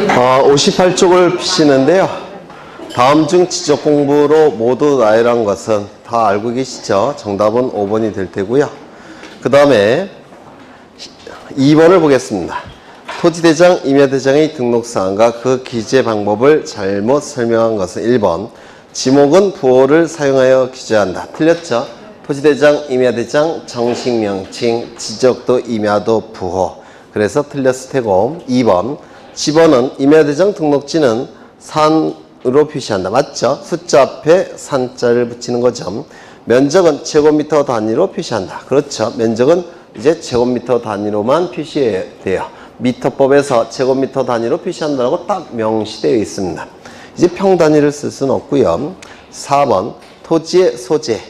58쪽을 피시는데요. 다음 중 지적 공부로 모두 나열한 것은 다 알고 계시죠? 정답은 5번이 될 테고요. 그 다음에 2번을 보겠습니다. 토지대장, 임야대장의 등록사항과 그 기재 방법을 잘못 설명한 것은 1번. 지목은 부호를 사용하여 기재한다. 틀렸죠? 토지대장, 임야대장, 정식명칭, 지적도, 임야도, 부호. 그래서 틀렸을 테고. 2번. 집어는 임야대장 등록지는 산으로 표시한다. 맞죠? 숫자 앞에 산자를 붙이는 거죠. 면적은 제곱미터 단위로 표시한다. 그렇죠? 면적은 이제 제곱미터 단위로만 표시해야 돼요. 미터법에서 제곱미터 단위로 표시한다고 딱 명시되어 있습니다. 이제 평 단위를 쓸 수는 없고요. 4번. 토지의 소재,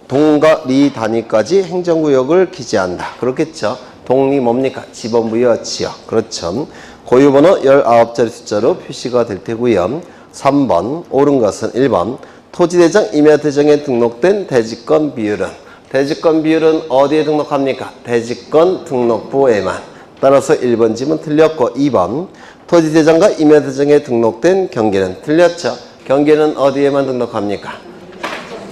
동과 리 단위까지 행정구역을 기재한다. 그렇겠죠? 동리 뭡니까? 지번부여 지역. 그렇죠? 고유번호 19자리 숫자로 표시가 될 테고요. 3번. 옳은 것은 1번. 토지대장, 임야대장에 등록된 대지권 비율은, 대지권 비율은 어디에 등록합니까? 대지권 등록부에만. 따라서 1번 집은 틀렸고, 2번. 토지대장과 임야대장에 등록된 경계는 틀렸죠? 경계는 어디에만 등록합니까?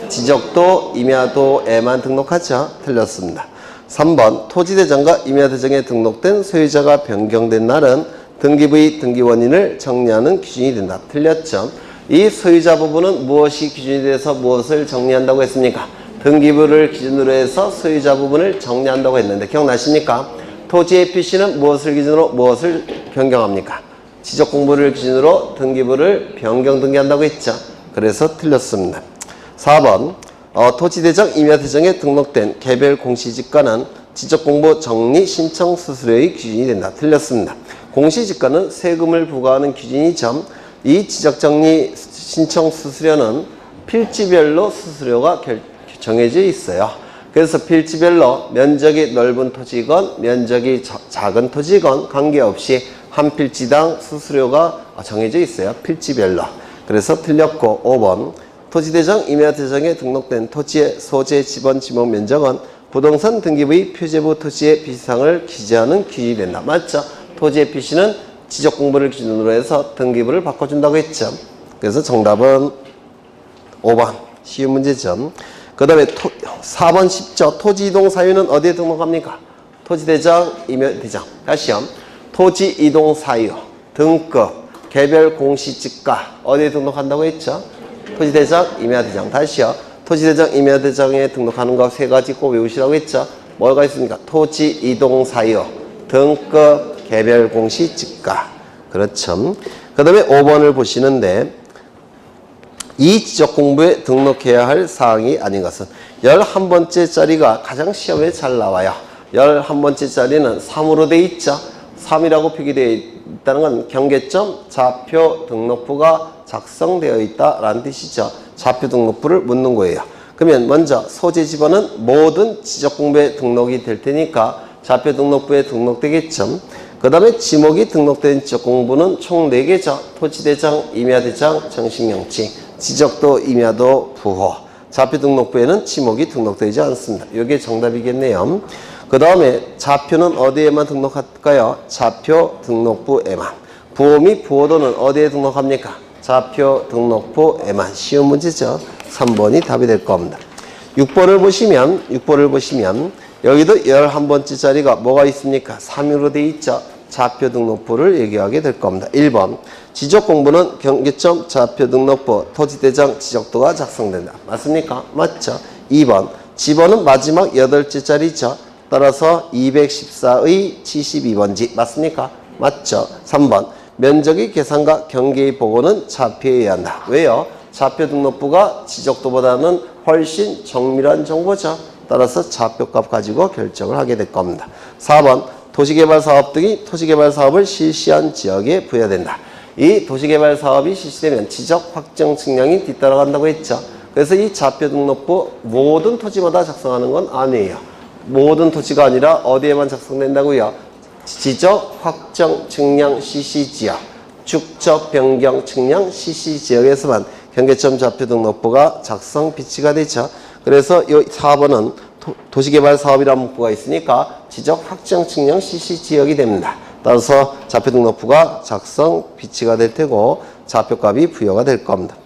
지적도, 임야도에만 등록하죠? 틀렸습니다. 3번. 토지대장과 임야대장에 등록된 소유자가 변경된 날은 등기부의 등기원인을 정리하는 기준이 된다. 틀렸죠? 이 소유자 부분은 무엇이 기준이 돼서 무엇을 정리한다고 했습니까? 등기부를 기준으로 해서 소유자 부분을 정리한다고 했는데 기억나십니까? 토지의 표시는 무엇을 기준으로 무엇을 변경합니까? 지적공부를 기준으로 등기부를 변경 등기한다고 했죠. 그래서 틀렸습니다. 4번. 토지대장, 임야대장에 등록된 개별 공시지가는 지적공부 정리 신청 수수료의 기준이 된다. 틀렸습니다. 공시지가는 세금을 부과하는 기준이죠. 이 지적정리 신청 수수료는 필지별로 수수료가 정해져 있어요. 그래서 필지별로 면적이 넓은 토지건, 면적이 작은 토지건 관계없이 한 필지당 수수료가 정해져 있어요. 필지별로. 그래서 틀렸고 5번. 토지대장, 임야대장에 등록된 토지의 소재, 지번, 지목 면적은 부동산 등기부의 표제부 토지의 비상을 기재하는 기준이 된다. 맞죠? 토지의 표시는 지적공부를 기준으로 해서 등기부를 바꿔준다고 했죠. 그래서 정답은 5번. 쉬운 문제죠. 그 다음에 4번 쉽죠. 토지이동 사유는 어디에 등록합니까? 토지대장, 임야대장. 다시요. 토지이동 사유, 등급, 개별 공시지가 어디에 등록한다고 했죠? 토지대장, 임야대장. 다시요. 토지대장, 임야대장에 등록하는 거 세 가지 꼭 외우시라고 했죠? 뭐가 있습니까? 토지이동 사유, 등급, 개별 공시지가. 그렇죠. 그 다음에 5번을 보시는데 이 지적공부에 등록해야 할 사항이 아닌 것은 11번째 자리가 가장 시험에 잘 나와요. 11번째 자리는 3으로 돼 있죠. 3이라고 표기되어 있다는 건 경계점 좌표 등록부가 작성되어 있다라는 뜻이죠. 좌표 등록부를 묻는 거예요. 그러면 먼저 소재 지번은 모든 지적공부에 등록이 될 테니까 좌표 등록부에 등록되겠죠. 그 다음에 지목이 등록된 지적공부는 총 4개죠. 토지대장, 임야대장, 정식명칭, 지적도, 임야도, 부호. 좌표 등록부에는 지목이 등록되지 않습니다. 이게 정답이겠네요. 그 다음에 좌표는 어디에만 등록할까요? 좌표 등록부에만. 부호 및 부호도는 어디에 등록합니까? 좌표 등록부에만. 쉬운 문제죠. 3번이 답이 될 겁니다. 6번을 보시면 여기도 11번째 자리가 뭐가 있습니까? 3으로 되어 있죠. 좌표 등록부를 얘기하게 될 겁니다. 1번. 지적공부는 경계점 좌표 등록부 토지대장 지적도가 작성된다. 맞습니까? 맞죠? 2번. 지번은 마지막 8째 자리죠. 따라서 214의 72번지. 맞습니까? 맞죠? 3번. 면적의 계산과 경계의 보고는 좌표해야 한다. 왜요? 좌표 등록부가 지적도보다는 훨씬 정밀한 정보죠. 따라서 좌표값 가지고 결정을 하게 될 겁니다. 4번. 도시개발사업 등이 토지개발사업을 실시한 지역에 부여된다. 이 도시개발사업이 실시되면 지적 확정 측량이 뒤따라간다고 했죠. 그래서 이 좌표 등록부 모든 토지마다 작성하는 건 아니에요. 모든 토지가 아니라 어디에만 작성된다고요? 지적 확정 측량 CC지역, 축적 변경 측량 CC지역에서만 경계점 좌표 등록부가 작성 비치가 되죠. 그래서 이 4번은 도시개발 사업이라는 문구가 있으니까 지적 확정 측량 CC지역이 됩니다. 따라서 좌표 등록부가 작성 비치가 될 테고 좌표값이 부여가 될 겁니다.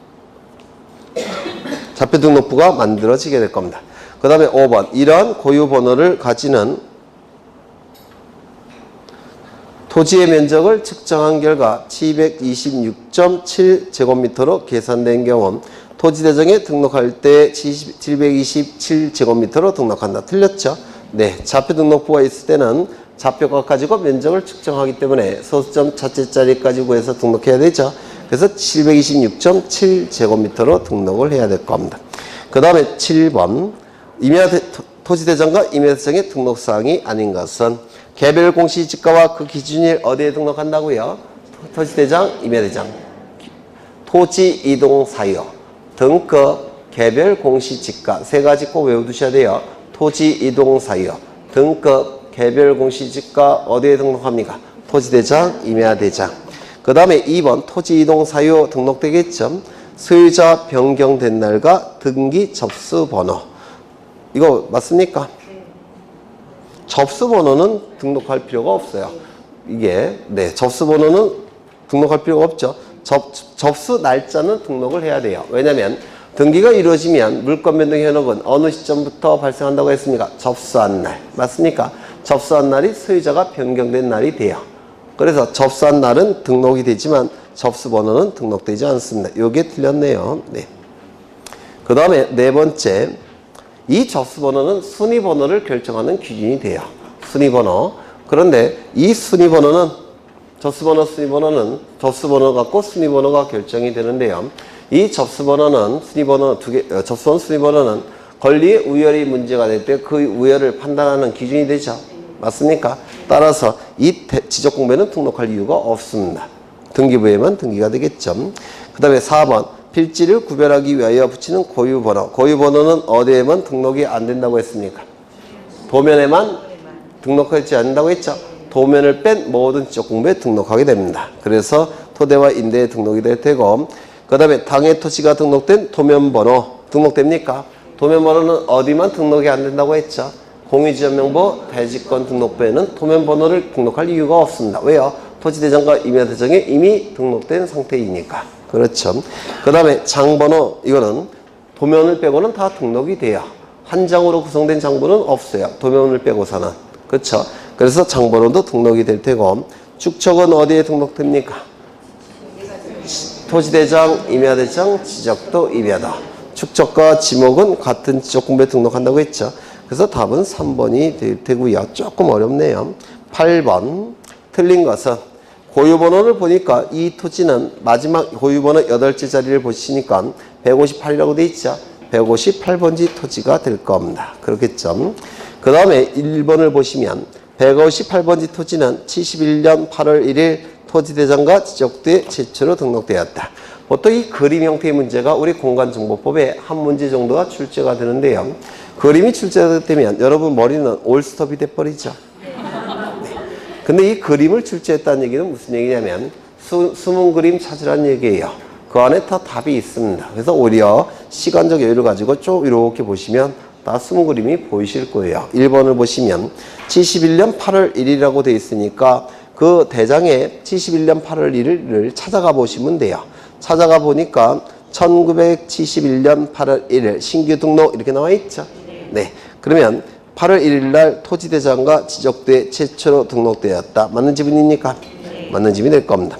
좌표 등록부가 만들어지게 될 겁니다. 그 다음에 5번 이러한 고유 번호를 가지는 토지의 면적을 측정한 결과 726.7제곱미터로 계산된 경우 토지대장에 등록할 때 727제곱미터로 등록한다. 틀렸죠? 네, 좌표 등록부가 있을 때는 좌표값 가지고 면적을 측정하기 때문에 소수점 첫째 자리까지 구해서 등록해야 되죠. 그래서 726.7제곱미터로 등록을 해야 될 겁니다. 그 다음에 7번 토지대장과 임야대장의 등록사항이 아닌 것은 개별 공시지가와 그 기준일 어디에 등록한다고요? 토지대장, 임야대장, 토지이동사유, 등급, 개별 공시지가 세 가지 꼭 외워두셔야 돼요. 토지이동사유, 등급, 개별 공시지가 어디에 등록합니까? 토지대장, 임야대장. 그 다음에 2번 토지이동사유 등록되겠죠? 소유자 변경된 날과 등기 접수번호. 이거 맞습니까? 접수번호는 등록할 필요가 없어요. 이게 접수번호는 등록할 필요가 없죠. 접수 날짜는 등록을 해야 돼요. 왜냐하면 등기가 이루어지면 물권 변동 현혹은 어느 시점부터 발생한다고 했습니까? 접수한 날. 맞습니까? 접수한 날이 소유자가 변경된 날이 돼요. 그래서 접수한 날은 등록이 되지만 접수번호는 등록되지 않습니다. 이게 틀렸네요. 네. 그 다음에 네 번째, 이 접수번호는 순위번호를 결정하는 기준이 돼요. 순위번호. 그런데 이 순위번호는 접수번호 갖고 순위번호가 결정이 되는데요. 이 접수번호는 접수번 순위번호는 권리의 우열이 문제가 될 때 그 우열을 판단하는 기준이 되죠. 맞습니까? 따라서 이 지적공배는 등록할 이유가 없습니다. 등기부에만 등기가 되겠죠. 그 다음에 4번 필지를 구별하기 위하여 붙이는 고유번호. 고유번호는 어디에만 등록이 안 된다고 했습니까? 도면에만 등록하지 않는다고 했죠. 도면을 뺀 모든 지적공부에 등록하게 됩니다. 그래서 토대와 임대에 등록이 될 테고, 그 다음에 당해 토지가 등록된 도면번호 등록됩니까? 도면번호는 어디만 등록이 안 된다고 했죠. 공유지역명부 대지권 등록부에는 도면번호를 등록할 이유가 없습니다. 왜요? 토지대장과 임야대장에 이미 등록된 상태이니까. 그렇죠. 그 다음에 장번호, 이거는 도면을 빼고는 다 등록이 돼요. 한 장으로 구성된 장부는 없어요. 도면을 빼고서는. 그렇죠. 그래서 장번호도 등록이 될 테고, 축척은 어디에 등록됩니까? 토지대장, 임야대장, 지적도, 임야도. 축척과 지목은 같은 지적공부에 등록한다고 했죠. 그래서 답은 3번이 될 테고요. 조금 어렵네요. 8번 틀린 것은 고유번호를 보니까 이 토지는 마지막 고유번호 8째 자리를 보시니까 158이라고 돼 있죠. 158번지 토지가 될 겁니다. 그렇겠죠. 그 다음에 1번을 보시면 158번지 토지는 71년 8월 1일 토지대장과 지적도에 최초로 등록되었다. 보통 이 그림 형태의 문제가 우리 공간정보법에 한 문제 정도가 출제가 되는데요. 그림이 출제되면 여러분 머리는 올스톱이 돼버리죠. 근데 이 그림을 출제했다는 얘기는 무슨 얘기냐면 숨은 그림 찾으라는 얘기예요. 그 안에 다 답이 있습니다. 그래서 오히려 시간적 여유를 가지고 쭉 이렇게 보시면 다 숨은 그림이 보이실 거예요. 1번을 보시면 71년 8월 1일이라고 되어 있으니까 그 대장에 71년 8월 1일을 찾아가 보시면 돼요. 찾아가 보니까 1971년 8월 1일 신규 등록 이렇게 나와 있죠. 네. 그러면 8월 1일 날 토지대장과 지적도에 최초로 등록되었다. 맞는 지문입니까? 네. 맞는 지문이 될 겁니다.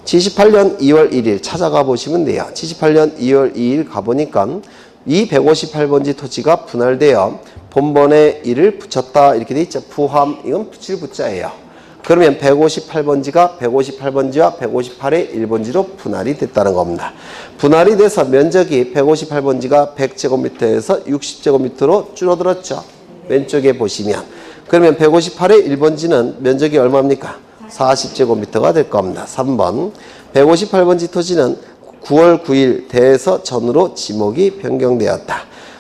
78년 2월 1일 찾아가 보시면 돼요. 78년 2월 2일 가보니까 이 158번지 토지가 분할되어 본번에 1을 붙였다. 이렇게 돼 있죠. 부함. 이건 붙일 붙자예요. 그러면 158번지가 158번지와 158의 1번지로 분할이 됐다는 겁니다. 분할이 돼서 면적이 158번지가 100제곱미터에서 60제곱미터로 줄어들었죠. 왼쪽에 보시면. 그러면 158의 1번지는 면적이 얼마입니까? 40제곱미터가 될 겁니다. 3번 158번지 토지는 9월 9일 대에서 전으로 지목이 변경되었다.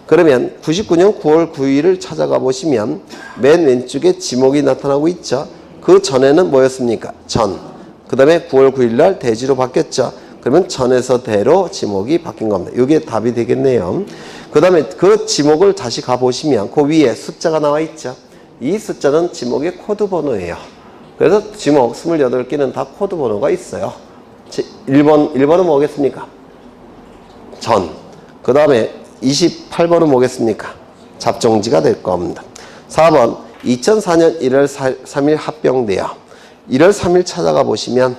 그러면 99년 9월 9일을 찾아가 보시면 맨 왼쪽에 지목이 나타나고 있죠. 그 전에는 뭐였습니까? 전. 그 다음에 9월 9일 날 대지로 바뀌었죠. 그러면 전에서 대로 지목이 바뀐 겁니다. 이게 답이 되겠네요. 그 다음에 그 지목을 다시 가보시면 그 위에 숫자가 나와 있죠. 이 숫자는 지목의 코드 번호예요. 그래서 지목 28개는 다 코드 번호가 있어요. 1번은 뭐겠습니까? 전. 그 다음에 28번은 뭐겠습니까? 잡종지가 될 겁니다. 4번 2004년 1월 3일 합병되어 1월 3일 찾아가 보시면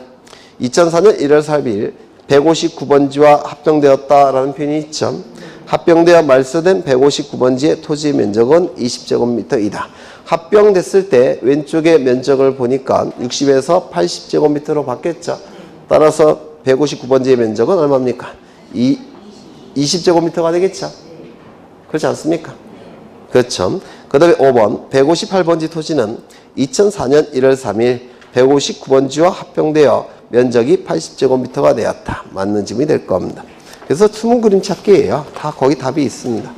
2004년 1월 3일 159번지와 합병되었다라는 표현이 있죠. 합병되어 말소된 159번지의 토지 면적은 20제곱미터이다. 합병됐을 때 왼쪽의 면적을 보니까 60에서 80제곱미터로 바뀌었죠. 따라서 159번지의 면적은 얼마입니까? 20제곱미터가 되겠죠. 그렇지 않습니까? 그렇죠. 그 다음에 5번 158번지 토지는 2004년 1월 3일 159번지와 합병되어 면적이 80제곱미터가 되었다. 맞는 지문이 될 겁니다. 그래서 숨은 그림 찾기예요. 다 거기 답이 있습니다.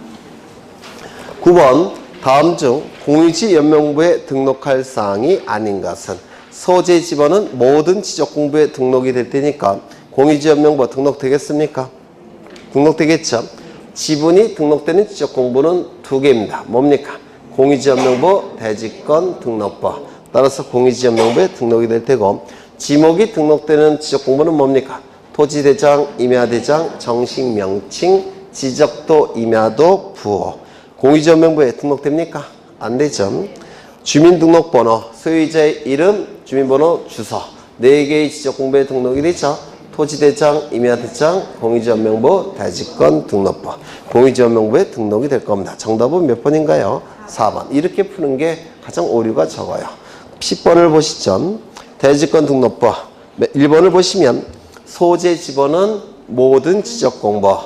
9번 다음 중 공유지 연명부에 등록할 사항이 아닌 것은 소재 지번은 모든 지적공부에 등록이 될 테니까 공유지 연명부 등록되겠습니까? 등록되겠죠. 지분이 등록되는 지적공부는 두 개입니다. 뭡니까? 공유지연명부, 대지권, 등록부. 따라서 공유지연명부에 등록이 될 테고 지목이 등록되는 지적공부는 뭡니까? 토지대장, 임야대장, 정식명칭, 지적도, 임야도, 부호. 공유지연명부에 등록됩니까? 안 되죠. 주민등록번호, 소유자의 이름, 주민번호, 주소 4개의 지적공부에 등록이 되죠. 토지대장, 임야대장, 공유지연명부, 대지권, 등록부. 공유지연명부에 등록이 될 겁니다. 정답은 몇 번인가요? 4번. 이렇게 푸는 게 가장 오류가 적어요. 10번을 보시죠. 대지권 등록부. 1번을 보시면 소재 지번은 모든 지적공부.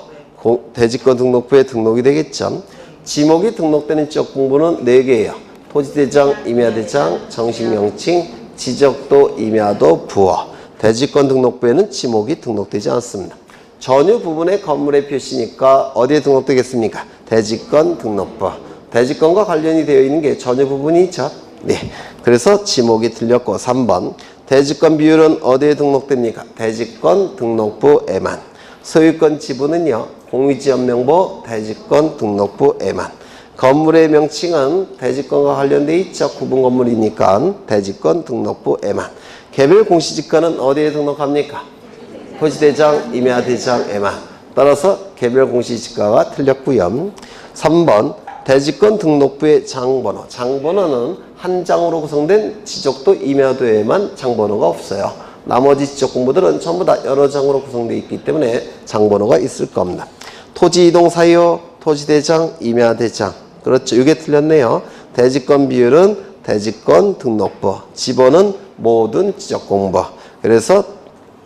대지권 등록부에 등록이 되겠죠. 지목이 등록되는 지적공부는 4개예요. 토지대장, 임야대장, 정식명칭, 지적도, 임야도, 부호. 대지권 등록부에는 지목이 등록되지 않습니다. 전유 부분의 건물의 표시니까 어디에 등록되겠습니까? 대지권 등록부. 대지권과 관련이 되어 있는 게 전유 부분이 있죠. 네. 그래서 지목이 틀렸고 3번 대지권 비율은 어디에 등록됩니까? 대지권 등록부에만. 소유권 지분은요. 공유지연명부 대지권 등록부에만. 건물의 명칭은 대지권과 관련되어 있죠. 구분 건물이니까 대지권 등록부에만. 개별 공시지가는 어디에 등록합니까? 토지대장, 임야대장에만. 따라서 개별 공시지가가 틀렸고요. 3번 대지권 등록부의 장번호. 장번호는 한 장으로 구성된 지적도, 임야도에만 장번호가 없어요. 나머지 지적공부들은 전부 다 여러 장으로 구성되어 있기 때문에 장번호가 있을 겁니다. 토지이동 사유, 토지대장, 임야대장. 그렇죠. 이게 틀렸네요. 대지권 비율은 대지권 등록부. 지번은 모든 지적공부. 그래서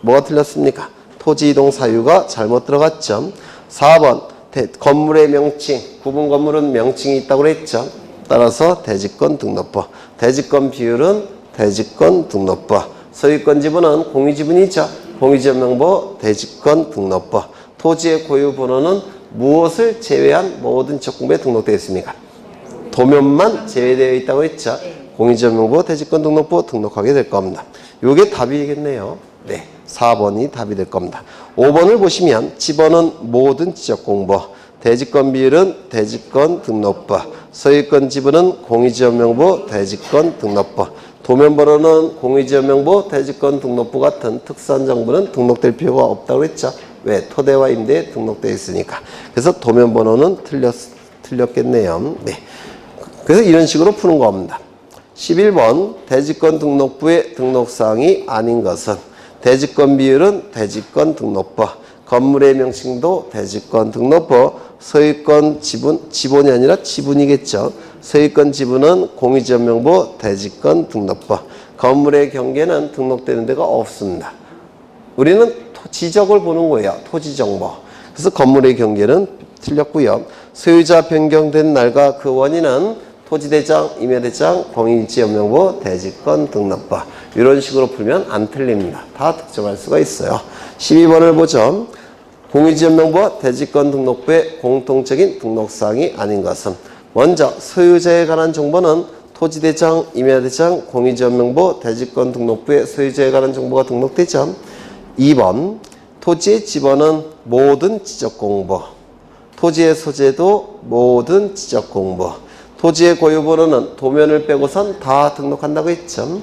뭐가 틀렸습니까? 토지이동 사유가 잘못 들어갔죠. 4번 건물의 명칭. 구분 건물은 명칭이 있다고 그랬죠. 따라서 대지권 등록부. 대지권 비율은 대지권 등록부. 소유권 지분은 공유지분이죠. 공유지연명부 대지권 등록부. 토지의 고유 번호는 무엇을 제외한 모든 지적공부에 등록되어 있습니까? 도면만 제외되어 있다고 했죠. 공유지연명부 대지권 등록부 등록하게 될 겁니다. 이게 답이겠네요. 네, 4번이 답이 될 겁니다. 5번을 보시면 지번은 모든 지적공부, 대지권 비율은 대지권 등록부, 소유권 지분은 공유지연명부 대지권 등록부, 도면번호는 공유지연명부 대지권 등록부 같은 특수한 정보는 등록될 필요가 없다고 했죠. 왜? 토대와 임대에 등록되어 있으니까. 그래서 도면번호는 틀렸겠네요. 네. 그래서 이런 식으로 푸는 겁니다. 11번 대지권 등록부의 등록사항이 아닌 것은 대지권 비율은 대지권 등록부, 건물의 명칭도 대지권 등록부, 소유권 지분이 아니라 지분이겠죠. 소유권 지분은 공유지연명부 대지권 등록부, 건물의 경계는 등록되는 데가 없습니다. 우리는 지적을 보는 거예요. 토지정보. 그래서 건물의 경계는 틀렸고요. 소유자 변경된 날과 그 원인은 토지대장, 임야대장, 공유지연명부 대지권 등록부. 이런 식으로 풀면 안 틀립니다. 다 득점할 수가 있어요. 12번을 보죠. 공유지연명부 대지권 등록부의 공통적인 등록사항이 아닌 것은 먼저 소유자에 관한 정보는 토지대장, 임야대장, 공유지연명부 대지권 등록부의 소유자에 관한 정보가 등록되죠. 2번 토지의 지번은 모든 지적공부, 토지의 소재도 모든 지적공부, 토지의 고유번호는 도면을 빼고선 다 등록한다고 했죠.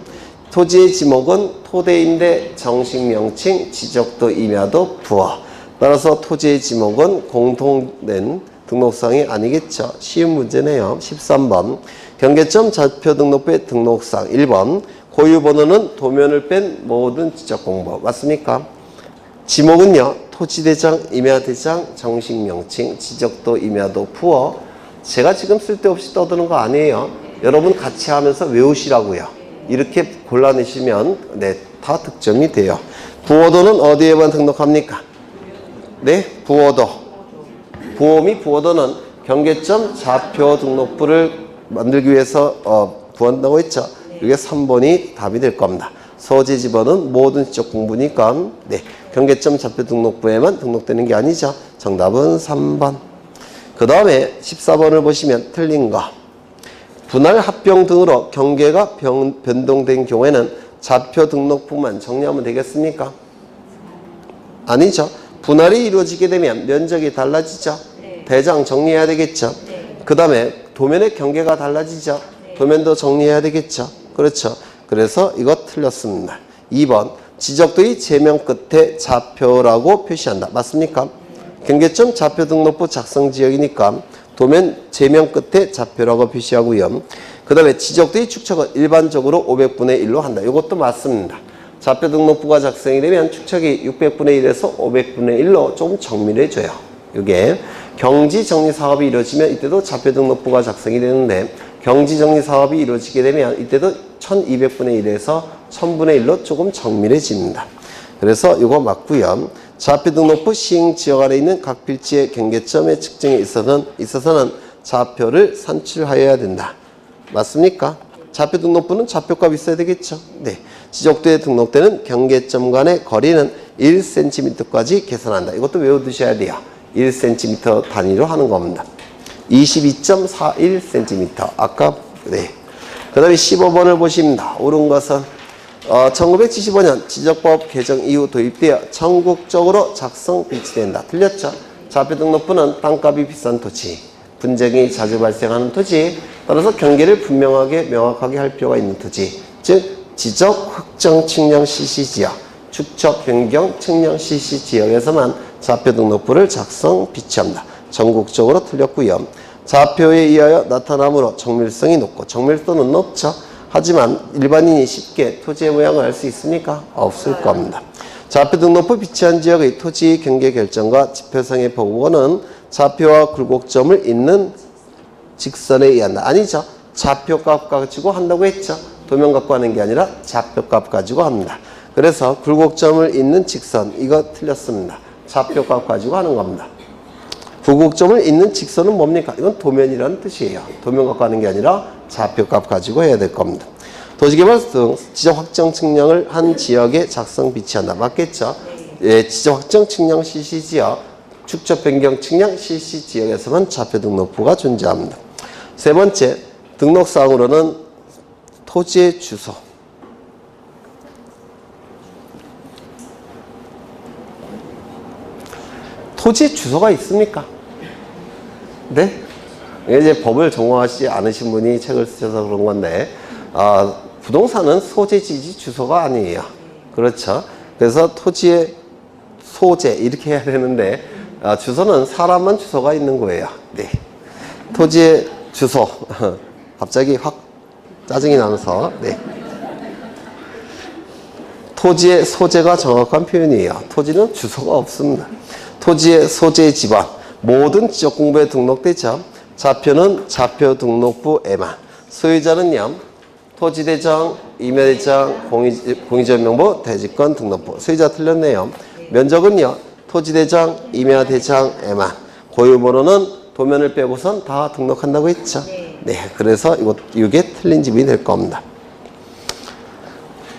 토지의 지목은 토대인데 정식 명칭, 지적도, 임야도, 부어. 따라서 토지의 지목은 공통된 등록상이 아니겠죠. 쉬운 문제네요. 13번. 경계점 좌표 등록부의 등록상. 1번. 고유번호는 도면을 뺀 모든 지적공부. 맞습니까? 지목은요. 토지대장, 임야대장, 정식 명칭, 지적도, 임야도, 부어. 제가 지금 쓸데없이 떠드는 거 아니에요. 여러분 같이 하면서 외우시라고요. 이렇게 골라내시면 네, 다 득점이 돼요. 부호도는 어디에만 등록합니까? 네, 부호도. 부호도는 경계점 좌표 등록부를 만들기 위해서 구한다고 했죠. 이게 3번이 답이 될 겁니다. 소재 집어는 모든 지적 공부니까 네, 경계점 좌표 등록부에만 등록되는 게 아니죠. 정답은 3번. 그 다음에 14번을 보시면 틀린 거. 분할 합병 등으로 경계가 변동된 경우에는 좌표 등록부만 정리하면 되겠습니까? 아니죠. 분할이 이루어지게 되면 면적이 달라지죠. 네. 대장 정리해야 되겠죠. 네. 그 다음에 도면의 경계가 달라지죠. 네. 도면도 정리해야 되겠죠. 그렇죠. 그래서 이거 틀렸습니다. 2번 지적도의 제명 끝에 좌표라고 표시한다. 맞습니까? 경계점 좌표 등록부 작성 지역이니까 도면 제명 끝에 좌표라고 표시하고요. 그 다음에 지적도의 축척은 일반적으로 500분의 1로 한다. 이것도 맞습니다. 좌표 등록부가 작성이 되면 축척이 600분의 1에서 500분의 1로 조금 정밀해져요. 이게 경지 정리 사업이 이루어지면 이때도 좌표 등록부가 작성이 되는데 경지 정리 사업이 이루어지게 되면 이때도 1200분의 1에서 1000분의 1로 조금 정밀해집니다. 그래서 이거 맞고요. 좌표 등록부 시행 지역 안에 있는 각 필지의 경계점의 측정에 있어서는 좌표를 산출하여야 된다. 맞습니까? 좌표 등록부는 좌표값이 있어야 되겠죠. 네. 지적도에 등록되는 경계점 간의 거리는 1cm까지 계산한다. 이것도 외워두셔야 돼요. 1cm 단위로 하는 겁니다. 22.41cm. 아까 네. 그 다음에 15번을 보십니다. 옳은 것은 1975년 지적법 개정 이후 도입되어 전국적으로 작성 비치된다. 틀렸죠? 좌표 등록부는 땅값이 비싼 토지, 분쟁이 자주 발생하는 토지, 따라서 경계를 분명하게 명확하게 할 필요가 있는 토지, 즉 지적 확정 측량 CC 지역, 축척 변경 측량 CC 지역에서만 좌표 등록부를 작성 비치한다. 전국적으로 틀렸고요. 좌표에 의하여 나타나므로 정밀성이 높고 정밀도는 높죠. 하지만 일반인이 쉽게 토지의 모양을 알 수 있습니까? 없을 겁니다. 좌표 등록부 비치한 지역의 토지 경계 결정과 지표상의 보고는 좌표와 굴곡점을 잇는 직선에 의한다. 아니죠. 좌표값 가지고 한다고 했죠. 도면 갖고 하는 게 아니라 좌표값 가지고 합니다. 그래서 굴곡점을 잇는 직선, 이거 틀렸습니다. 좌표값 가지고 하는 겁니다. 굴곡점을 잇는 직선은 뭡니까? 이건 도면이라는 뜻이에요. 도면 갖고 하는 게 아니라 좌표값 가지고 해야 될 겁니다. 도시개발 등 지적 확정 측량을 한 지역에 작성 비치한다. 맞겠죠? 예, 지적 확정 측량 CC 지역, 축척 변경 측량 CC 지역에서만 좌표 등록부가 존재합니다. 세 번째, 등록사항으로는 토지의 주소. 토지의 주소가 있습니까? 네? 이제 법을 전공하시지 않으신 분이 책을 쓰셔서 그런 건데, 부동산은 소재지지 주소가 아니에요. 그렇죠? 그래서 토지의 소재, 이렇게 해야 되는데, 주소는 사람만 주소가 있는 거예요. 네. 토지의 주소. 갑자기 확 짜증이 나면서, 네. 토지의 소재가 정확한 표현이에요. 토지는 주소가 없습니다. 토지의 소재 지번. 모든 지적 공부에 등록되죠. 좌표는 좌표 등록부에만. 소유자는요, 토지대장, 임야대장, 공유지명부, 대지권 등록부. 소유자 틀렸네요. 면적은요, 토지대장, 임야대장에만. 고유번호는 도면을 빼고선 다 등록한다고 했죠. 네, 그래서 이게 틀린 집이 될 겁니다.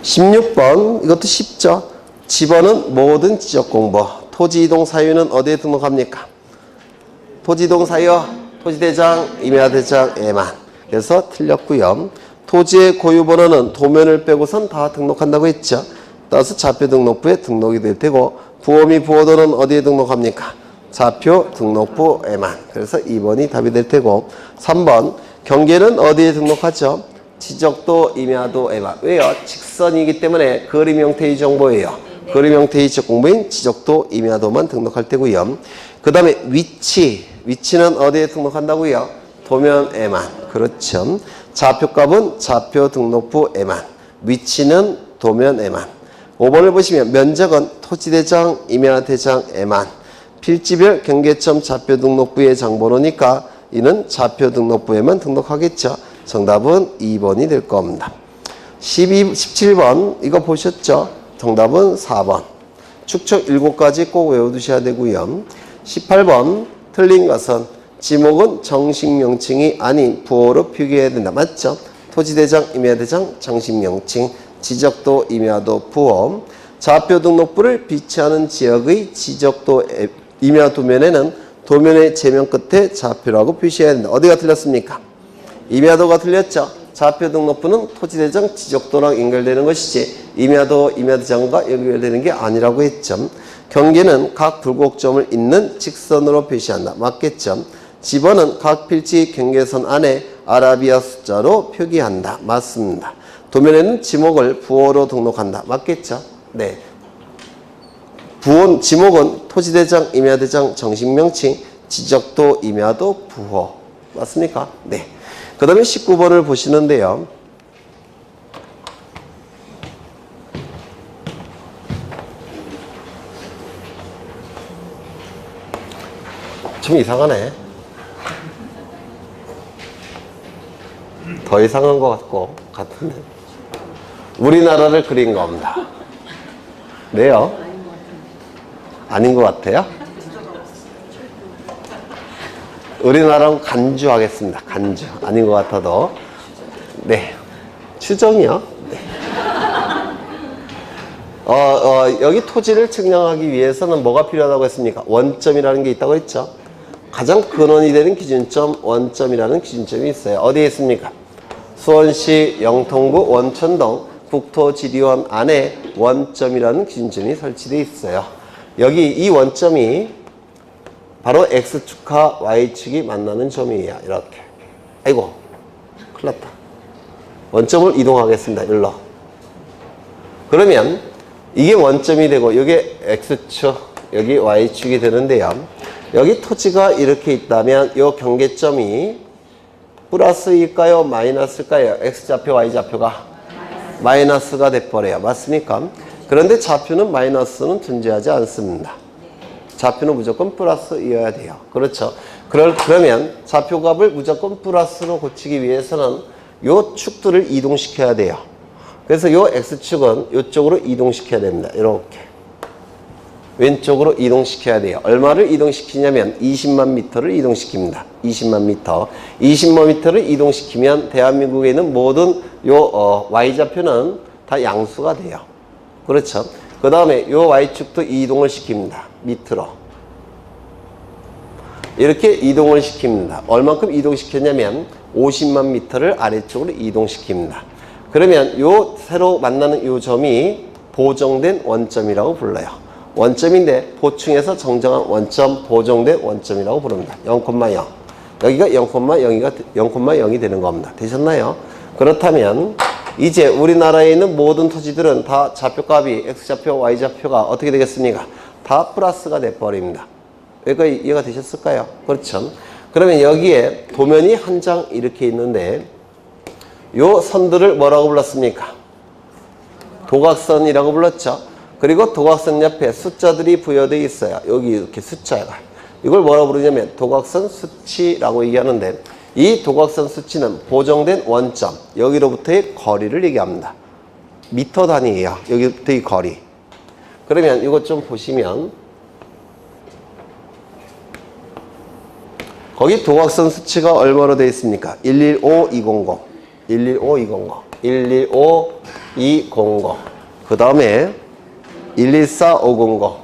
16번, 이것도 쉽죠. 집어는 모든 지적 공부. 토지 이동 사유는 어디에 등록합니까? 토지 이동 사유, 토지대장, 임야대장에만. 그래서 틀렸고요. 토지의 고유번호는 도면을 빼고선 다 등록한다고 했죠. 따라서 좌표 등록부에 등록이 될 테고, 부호 및 부호도는 어디에 등록합니까? 좌표 등록부에만. 그래서 2번이 답이 될 테고, 3번 경계는 어디에 등록하죠? 지적도, 임야도, 에만. 왜요? 직선이기 때문에 그림 형태의 정보예요. 그림 형태의 공부인 지적도, 임야도만 등록할 때고요. 그 다음에 위치는 어디에 등록한다고요? 도면에만. 그렇죠. 좌표값은 좌표 등록부에만. 위치는 도면에만. 5번을 보시면 면적은 토지대장, 임야대장에만. 필지별 경계점 좌표 등록부의 장번호니까 이는 좌표 등록부에만 등록하겠죠. 정답은 2번이 될 겁니다. 17번 이거 보셨죠? 정답은 4번. 축척 7가지 꼭 외워두셔야 되고요. 18번 틀린 것은 지목은 정식 명칭이 아닌 부호로 표기해야 된다. 맞죠? 토지대장, 임야대장, 정식 명칭, 지적도, 임야도, 부호. 좌표 등록부를 비치하는 지역의 지적도, 임야 도면에는 도면의 제면 끝에 좌표라고 표시해야 된다. 어디가 틀렸습니까? 임야도가 틀렸죠. 좌표 등록부는 토지대장, 지적도랑 연결되는 것이지 임야도, 임야대장과 연결되는 게 아니라고 했죠. 경계는 각 굴곡점을 잇는 직선으로 표시한다. 맞겠죠. 집어는 각 필지 경계선 안에 아라비아 숫자로 표기한다. 맞습니다. 도면에는 지목을 부호로 등록한다. 맞겠죠. 네. 지목은 토지대장, 임야대장, 정식명칭, 지적도, 임야도, 부호. 맞습니까? 네. 그 다음에 19번을 보시는데요. 좀 이상하네. 더 이상한 것 같은데. 우리나라를 그린 겁니다. 네요? 아닌 것 같아요? 우리나라하고 간주하겠습니다. 간주. 아닌 것 같아도. 네. 추정이요. 네. 여기 토지를 측량하기 위해서는 뭐가 필요하다고 했습니까? 원점이라는 게 있다고 했죠. 가장 근원이 되는 기준점, 원점이라는 기준점이 있어요. 어디에 있습니까? 수원시 영통구 원천동 국토지리원 안에 원점이라는 기준점이 설치되어 있어요. 여기 이 원점이 바로 X축과 Y축이 만나는 점이에요. 이렇게. 아이고, 큰일 났다. 원점을 이동하겠습니다. 일로. 그러면 이게 원점이 되고 여기 X축, 여기 Y축이 되는데요. 여기 토지가 이렇게 있다면 이 경계점이 플러스일까요? 마이너스일까요? X좌표, Y좌표가? 마이너스가 돼버려요. 맞습니까? 그런데 좌표는 마이너스는 존재하지 않습니다. 좌표는 무조건 플러스이어야 돼요. 그렇죠. 그러면 좌표값을 무조건 플러스로 고치기 위해서는 요 축들을 이동시켜야 돼요. 그래서 요 X축은 이쪽으로 이동시켜야 됩니다. 이렇게. 왼쪽으로 이동시켜야 돼요. 얼마를 이동시키냐면 20만 미터를 이동시킵니다. 20만 미터. 20만 미터를 이동시키면 대한민국에 있는 모든 요 Y좌표는 다 양수가 돼요. 그렇죠. 그 다음에 요 Y축도 이동을 시킵니다. 밑으로. 이렇게 이동을 시킵니다. 얼만큼 이동시켰냐면 50만 미터를 아래쪽으로 이동시킵니다. 그러면 요 새로 만나는 요 점이 보정된 원점이라고 불러요. 원점인데 보충해서 정정한 원점, 보정된 원점이라고 부릅니다. 0,0. 여기가 0,0이 되는 겁니다. 되셨나요? 그렇다면 이제 우리나라에 있는 모든 토지들은 다 좌표값이 X좌표, Y좌표가 어떻게 되겠습니까? 다 플러스가 돼버립니다. 여기까지 이해가 되셨을까요? 그렇죠. 그러면 여기에 도면이 한 장 이렇게 있는데 요 선들을 뭐라고 불렀습니까? 도각선이라고 불렀죠. 그리고 도각선 옆에 숫자들이 부여되어 있어요. 여기 이렇게 숫자가. 이걸 뭐라고 부르냐면 도각선 수치라고 얘기하는데 이 도각선 수치는 보정된 원점, 여기로부터의 거리를 얘기합니다. 미터 단위예요. 여기부터의 거리. 그러면 이것 좀 보시면 거기 도각선 수치가 얼마로 되어 있습니까? 115200, 115200, 115200. 그 다음에 114500,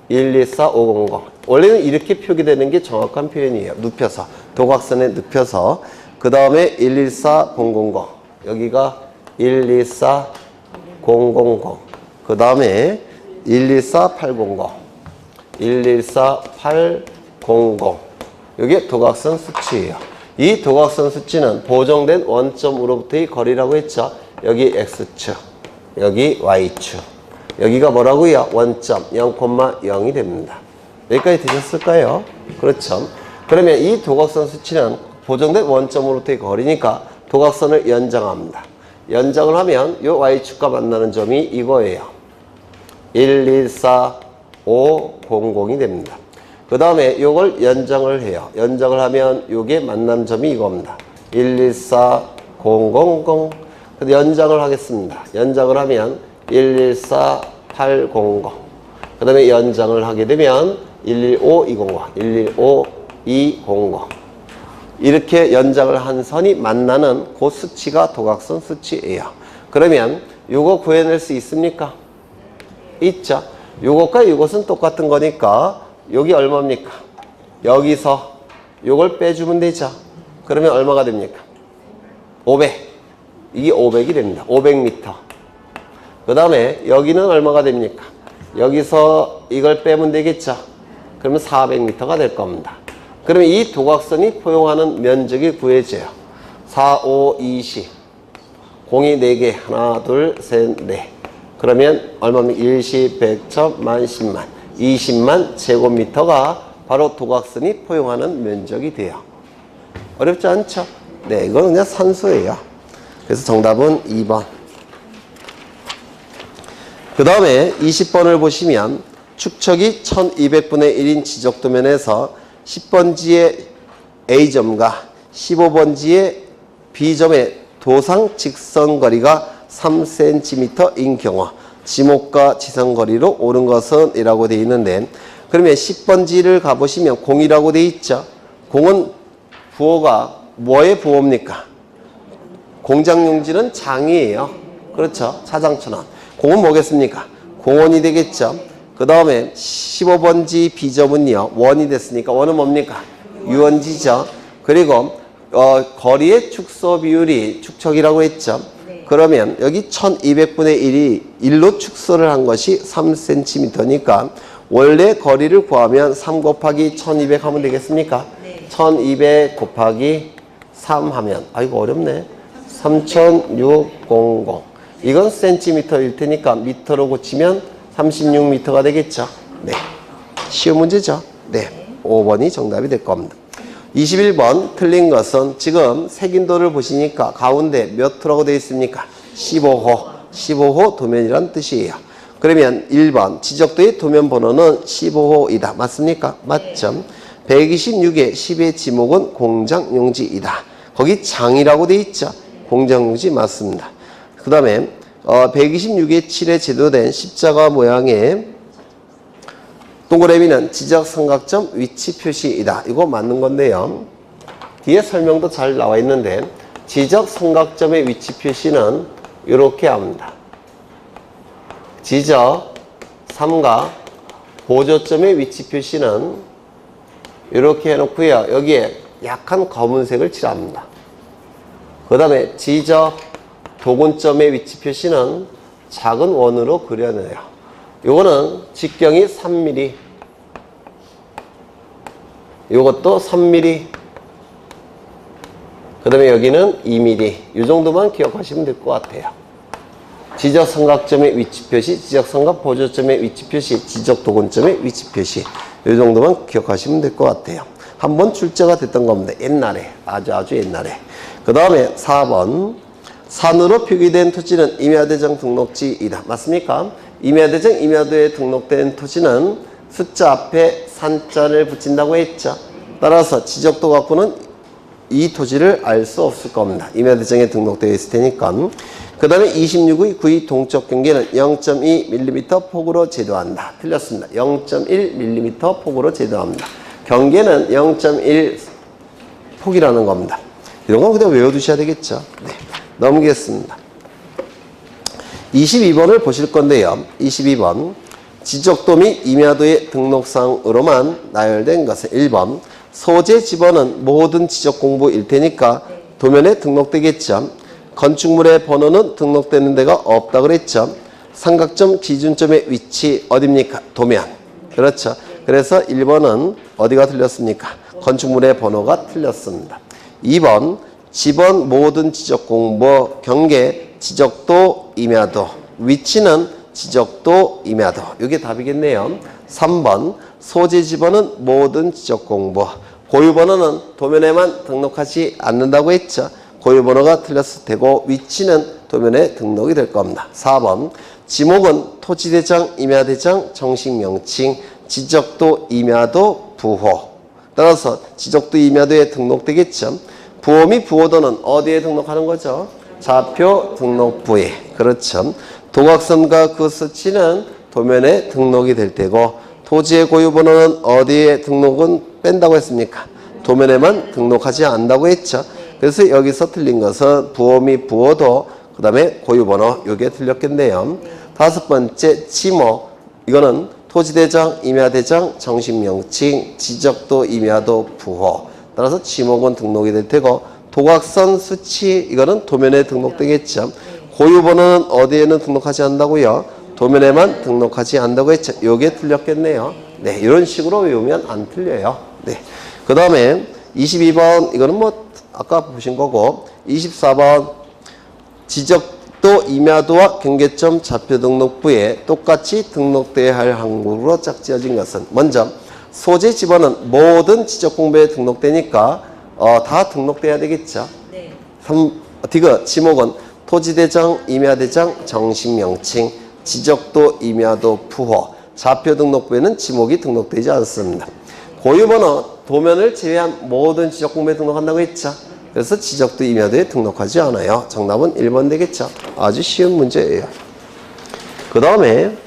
114500. 원래는 이렇게 표기되는 게 정확한 표현이에요. 눕혀서. 도각선에 눕혀서. 그 다음에 114000. 여기가 114000. 그 다음에 114800. 114800. 이게 도각선 수치예요. 이 도각선 수치는 보정된 원점으로부터의 거리라고 했죠. 여기 X축, 여기 Y축. 여기가 뭐라고요? 원점 0,0이 됩니다. 여기까지 되셨을까요? 그렇죠. 그러면 이 도각선 수치는 보정된 원점으로부터의 거리니까 도각선을 연장합니다. 연장을 하면 이 Y축과 만나는 점이 이거예요. 1, 2, 4, 5, 0, 0이 됩니다. 그 다음에 이걸 연장을 해요. 연장을 하면 이게 만난 점이 이겁니다. 1, 2, 4, 0, 0, 0. 연장을 하겠습니다. 연장을 하면 1, 1, 4, 8, 0, 0. 그 다음에 연장을 하게 되면 1, 1, 5, 2, 0, 0. 1, 1, 5, 2, 0, 0. 이렇게 연장을 한 선이 만나는 그 수치가 도각선 수치예요. 그러면 이거 구해낼 수 있습니까? 있죠. 요것과 요것은 똑같은 거니까 여기 얼마입니까? 여기서 요걸 빼주면 되죠. 그러면 얼마가 됩니까? 500. 이게 500이 됩니다. 500m. 그 다음에 여기는 얼마가 됩니까? 여기서 이걸 빼면 되겠죠. 그러면 400m가 될 겁니다. 그러면 이 도각선이 포용하는 면적이 구해져요. 4, 5, 20. 공이 4개. 하나, 둘, 셋, 넷. 그러면 얼마입니까? 1, 10, 100, 1000, 만, 10만. 20만 제곱미터가 바로 도각선이 포용하는 면적이 돼요. 어렵지 않죠? 네, 이건 그냥 산수예요. 그래서 정답은 2번. 그 다음에 20번을 보시면 축척이 1200분의 1인 지적도면에서 10번지의 A점과 15번지의 B점의 도상 직선거리가 3cm인 경우 지목과 지상거리로 옳은 것은 이라고 되어 있는데, 그러면 10번지를 가보시면 공이라고 되어 있죠. 공은 부호가 뭐의 부호입니까? 공장용지는 장이에요. 그렇죠. 차장천원. 공은 뭐겠습니까? 공원이 되겠죠. 그 다음에 15번지 B점은요. 원이 됐으니까 원은 뭡니까? 유원지죠. 그리고 거리의 축소 비율이 축척이라고 했죠. 그러면 여기 1200분의 1이 1로 축소를 한 것이 3cm니까 원래 거리를 구하면 3 곱하기 1200 하면 되겠습니까? 1200 곱하기 3 하면, 아이고 어렵네. 3600. 이건 센티미터일 테니까 미터로 고치면 36m가 되겠죠. 네. 쉬운 문제죠. 네. 5번이 정답이 될 겁니다. 21번 틀린 것은 지금 색인도를 보시니까 가운데 몇 호라고 되어 있습니까? 15호. 15호 도면이란 뜻이에요. 그러면 1번 지적도의 도면 번호는 15호이다. 맞습니까? 맞죠? 126의 10의 지목은 공장용지이다. 거기 장이라고 되어 있죠? 공장용지 맞습니다. 그 다음에 126의 7에 제도된 십자가 모양의 동그라미는 지적 삼각점 위치 표시이다. 이거 맞는 건데요. 뒤에 설명도 잘 나와 있는데 지적 삼각점의 위치 표시는 이렇게 합니다. 지적 삼각 보조점의 위치 표시는 이렇게 해놓고요. 여기에 약한 검은색을 칠합니다. 그 다음에 지적 도근점의 위치 표시는 작은 원으로 그려내요. 요거는 직경이 3mm, 요것도 3mm, 그 다음에 여기는 2mm. 이 정도만 기억하시면 될 것 같아요. 지적 삼각점의 위치 표시, 지적 삼각 보조점의 위치 표시, 지적 도근점의 위치 표시. 이 정도만 기억하시면 될 것 같아요. 한번 출제가 됐던 겁니다. 옛날에, 아주 옛날에. 그 다음에 4번. 산으로 표기된 토지는 임야대정 등록지이다. 맞습니까? 임야대정, 임야도에 등록된 토지는 숫자 앞에 산자를 붙인다고 했죠. 따라서 지적도 갖고는 이 토지를 알 수 없을 겁니다. 임야대정에 등록되어 있을 테니까. 그 다음에 26의 구의 동쪽 경계는 0.2mm 폭으로 제도한다. 틀렸습니다. 0.1mm 폭으로 제도합니다. 경계는 0.1 폭이라는 겁니다. 이런 건 그냥 외워두셔야 되겠죠. 네. 넘기겠습니다. 22번을 보실 건데요. 22번. 지적도 및 임야도의 등록상으로만 나열된 것은 1번. 소재 지번은 모든 지적 공부일 테니까 도면에 등록되겠죠. 건축물의 번호는 등록되는 데가 없다 그랬죠. 삼각점 기준점의 위치 어디입니까? 도면. 그렇죠. 그래서 1번은 어디가 틀렸습니까? 건축물의 번호가 틀렸습니다. 2번 집원 모든 지적공부 경계 지적도 임야도 위치는 지적도 임야도 이게 답이겠네요. 3번 소재 집원은 모든 지적공부 고유번호는 도면에만 등록하지 않는다고 했죠. 고유번호가 틀렸을 테고 위치는 도면에 등록이 될 겁니다. 4번 지목은 토지대장, 임야대장, 정식명칭, 지적도, 임야도, 부호 따라서 지적도, 임야도에 등록되겠죠. 부호 및 부호도는 어디에 등록하는 거죠? 좌표 등록부에. 그렇죠. 도각선과 그 수치는 도면에 등록이 될 테고 토지의 고유번호는 어디에 등록은 뺀다고 했습니까? 도면에만 등록하지 않는다고 했죠. 그래서 여기서 틀린 것은 부호 및 부호도 그 다음에 고유번호 이게 틀렸겠네요. 다섯 번째 지목 이거는 토지대장, 임야대장, 정식명칭, 지적도, 임야도, 부호 따라서 지목은 등록이 될 테고 도각선 수치 이거는 도면에 등록되겠죠. 고유번호는 어디에는 등록하지 않는다고요? 도면에만 등록하지 않는다고 했죠. 이게 틀렸겠네요. 네, 이런 식으로 외우면 안 틀려요. 네. 그 다음에 22번 이거는 뭐 아까 보신 거고 24번 지적도 임야도와 경계점 좌표 등록부에 똑같이 등록돼야 할 항목으로 짝지어진 것은 먼저 소재 집원은 모든 지적 공부에 등록되니까 다 등록돼야 되겠죠. 네. 디귿 지목은 토지대장, 임야대장, 정식명칭, 지적도, 임야도, 부호 좌표 등록부에는 지목이 등록되지 않습니다. 고유번호 도면을 제외한 모든 지적 공부에 등록한다고 했죠. 그래서 지적도, 임야도에 등록하지 않아요. 정답은 1번 되겠죠. 아주 쉬운 문제예요. 그 다음에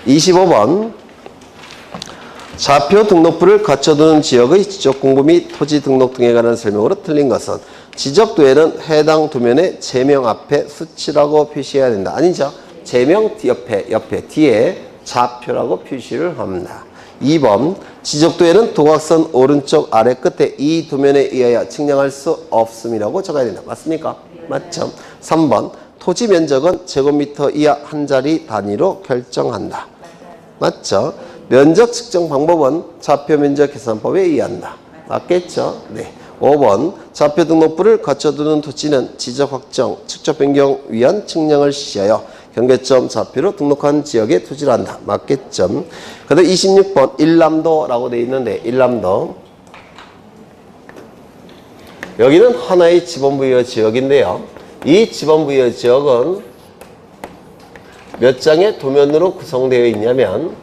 25번 좌표 등록부를 갖춰두는 지역의 지적 공부 및 토지 등록 등에 관한 설명으로 틀린 것은 지적도에는 해당 도면의 제명 앞에 수치라고 표시해야 된다. 아니죠. 제명 옆에 뒤에 좌표라고 표시를 합니다. 2번 지적도에는 도각선 오른쪽 아래 끝에 이 도면에 의하여 측량할 수 없음이라고 적어야 된다. 맞습니까? 맞죠? 3번 토지 면적은 제곱미터 이하 한 자리 단위로 결정한다. 맞죠? 면적 측정 방법은 좌표 면적 계산법에 의한다. 맞겠죠? 네. 5번 좌표 등록부를 갖춰두는 토지는 지적 확정, 축적 변경 위한 측량을 실시하여 경계점 좌표로 등록한 지역에 토지를 한다. 맞겠죠? 그 다음 26번 일람도라고 되어 있는데 일람도 여기는 하나의 지번부여 지역인데요. 이 지번부여 지역은 몇 장의 도면으로 구성되어 있냐면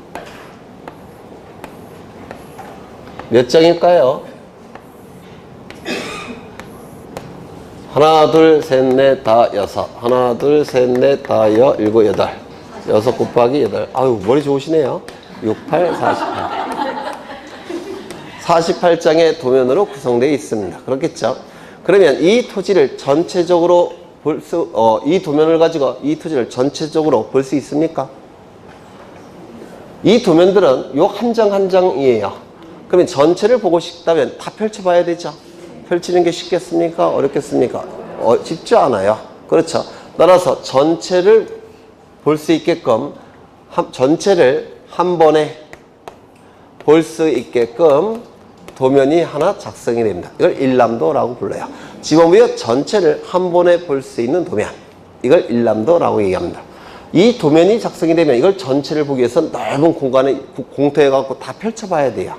몇 장일까요? 하나, 둘, 셋, 넷, 다, 여섯. 하나, 둘, 셋, 넷, 다, 일곱, 여덟. 6 곱하기 8. 아유, 머리 좋으시네요. 6, 8, 48. 48장의 도면으로 구성되어 있습니다. 그렇겠죠? 그러면 이 토지를 전체적으로 이 도면을 가지고 이 토지를 전체적으로 볼 수 있습니까? 이 도면들은 요 한 장 한 장이에요. 그러면 전체를 보고 싶다면 다 펼쳐봐야 되죠? 펼치는 게 쉽겠습니까? 어렵겠습니까? 쉽지 않아요. 그렇죠. 따라서 전체를 볼 수 있게끔 전체를 한 번에 볼 수 있게끔 도면이 하나 작성이 됩니다. 이걸 일람도라고 불러요. 지번부의 전체를 한 번에 볼 수 있는 도면, 이걸 일람도라고 얘기합니다. 이 도면이 작성이 되면 이걸 전체를 보기 위해서 넓은 공간에 공터해 갖고 다 펼쳐봐야 돼요.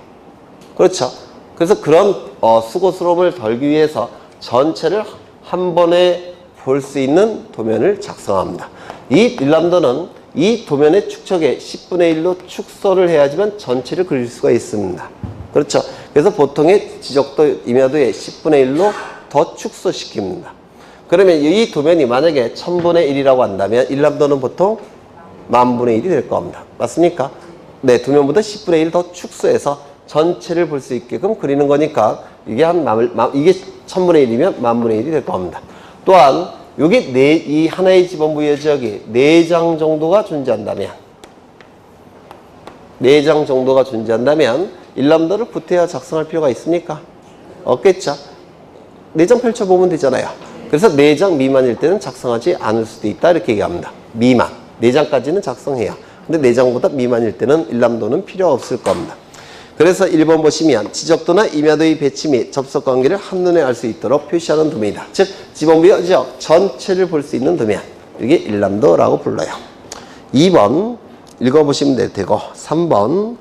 그렇죠. 그래서 그런 수고스러움을 덜기 위해서 전체를 한 번에 볼 수 있는 도면을 작성합니다. 이 일람도는 이 도면의 축척에 10분의 1로 축소를 해야지만 전체를 그릴 수가 있습니다. 그렇죠. 그래서 보통의 지적도, 임야도의 10분의 1로 더 축소시킵니다. 그러면 이 도면이 만약에 1000분의 1이라고 한다면 일람도는 보통 10,000분의 1이 될 겁니다. 맞습니까? 네, 도면보다 10분의 1 더 축소해서 전체를 볼 수 있게끔 그리는 거니까 이게 이게 1000분의 1이면 10,000분의 1이 될 겁니다. 또한 여기 이 하나의 지번부의 지역이 4장 정도가 존재한다면 4장 정도가 존재한다면 일람도를 구태여 작성할 필요가 있습니까? 없겠죠. 4장 펼쳐보면 되잖아요. 그래서 4장 미만일 때는 작성하지 않을 수도 있다 이렇게 얘기합니다. 미만. 4장까지는 작성해요. 근데 4장보다 미만일 때는 일람도는 필요 없을 겁니다. 그래서 1번 보시면 지적도나 임야도의 배치 및 접속관계를 한눈에 알 수 있도록 표시하는 도면이다. 즉 지방부의 지역 전체를 볼 수 있는 도면. 이게 일람도라고 불러요. 2번 읽어보시면 될 테고 3번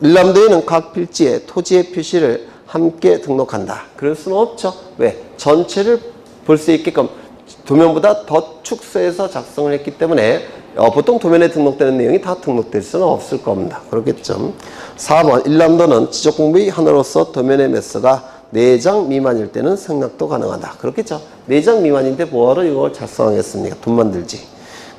일람도에는 각 필지에 토지의 표시를 함께 등록한다. 그럴 수는 없죠. 왜? 전체를 볼 수 있게끔 도면보다 더 축소해서 작성을 했기 때문에 보통 도면에 등록되는 내용이 다 등록될 수는 없을 겁니다. 그렇겠죠. 4번 일람도는 지적공부의 하나로서 도면의 매수가 4장 미만일 때는 생략도 가능하다. 그렇겠죠. 4장 미만인데 뭐하러 이걸 작성하겠습니까? 돈만 들지.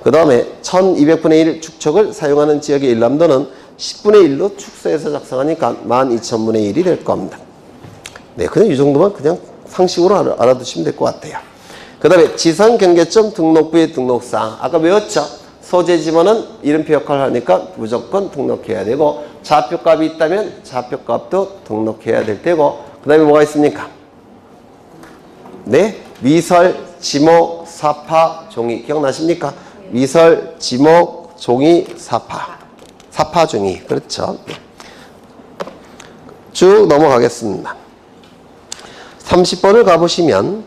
그 다음에 1200분의 1 축척을 사용하는 지역의 일람도는 10분의 1로 축소해서 작성하니까 12000분의 1이 될 겁니다. 네, 그냥 이 정도만 그냥 상식으로 알아두시면 될 것 같아요. 그 다음에 지상경계점 등록부의 등록사항. 아까 외웠죠? 소재 지번은 이름표 역할을 하니까 무조건 등록해야 되고 좌표값이 있다면 좌표값도 등록해야 될 테고 그 다음에 뭐가 있습니까? 네, 미설, 지목, 사파, 종이 기억나십니까? 미설, 지목, 종이, 사파. 사파, 종이. 그렇죠. 쭉 넘어가겠습니다. 30번을 가보시면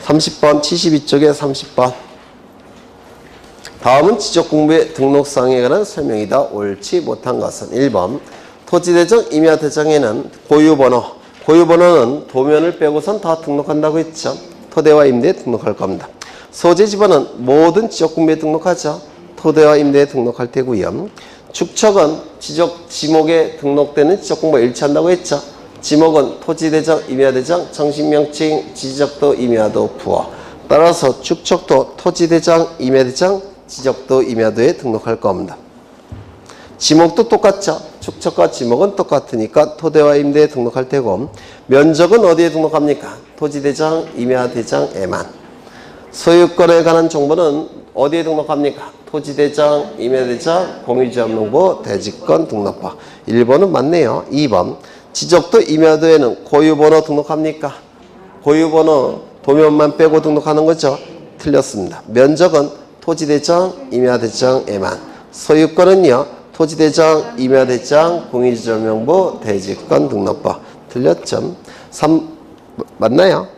30번 72쪽에 30번 다음은 지적공부의 등록사항에 관한 설명이다. 옳지 못한 것은 1번 토지대장, 임야대장에는 고유번호는 도면을 빼고선 다 등록한다고 했죠. 토대와 임대에 등록할 겁니다. 소재 지번은 모든 지적공부에 등록하죠. 토대와 임대에 등록할 테고요. 축척은 지목에 등록되는 지적공부와 일치한다고 했죠. 지목은 토지대장, 임야대장, 정식명칭, 지적도, 임야도, 부호. 따라서 축척도 토지대장, 임야대장, 지적도, 임야도에 등록할 겁니다. 지목도 똑같죠. 축척과 지목은 똑같으니까 토대와 임대에 등록할 테고 면적은 어디에 등록합니까? 토지대장, 임야대장에만. 소유권에 관한 정보는 어디에 등록합니까? 토지대장, 임야대장, 공유지역명부, 대지권 등록부. 1번은 맞네요. 2번 지적도, 임야도에는 고유번호 등록합니까? 고유번호 도면만 빼고 등록하는 거죠? 틀렸습니다. 면적은 토지대장, 임야대장에만. 소유권은요? 토지대장, 임야대장, 공유지역명부, 대지권 등록부. 틀렸죠? 3 맞나요?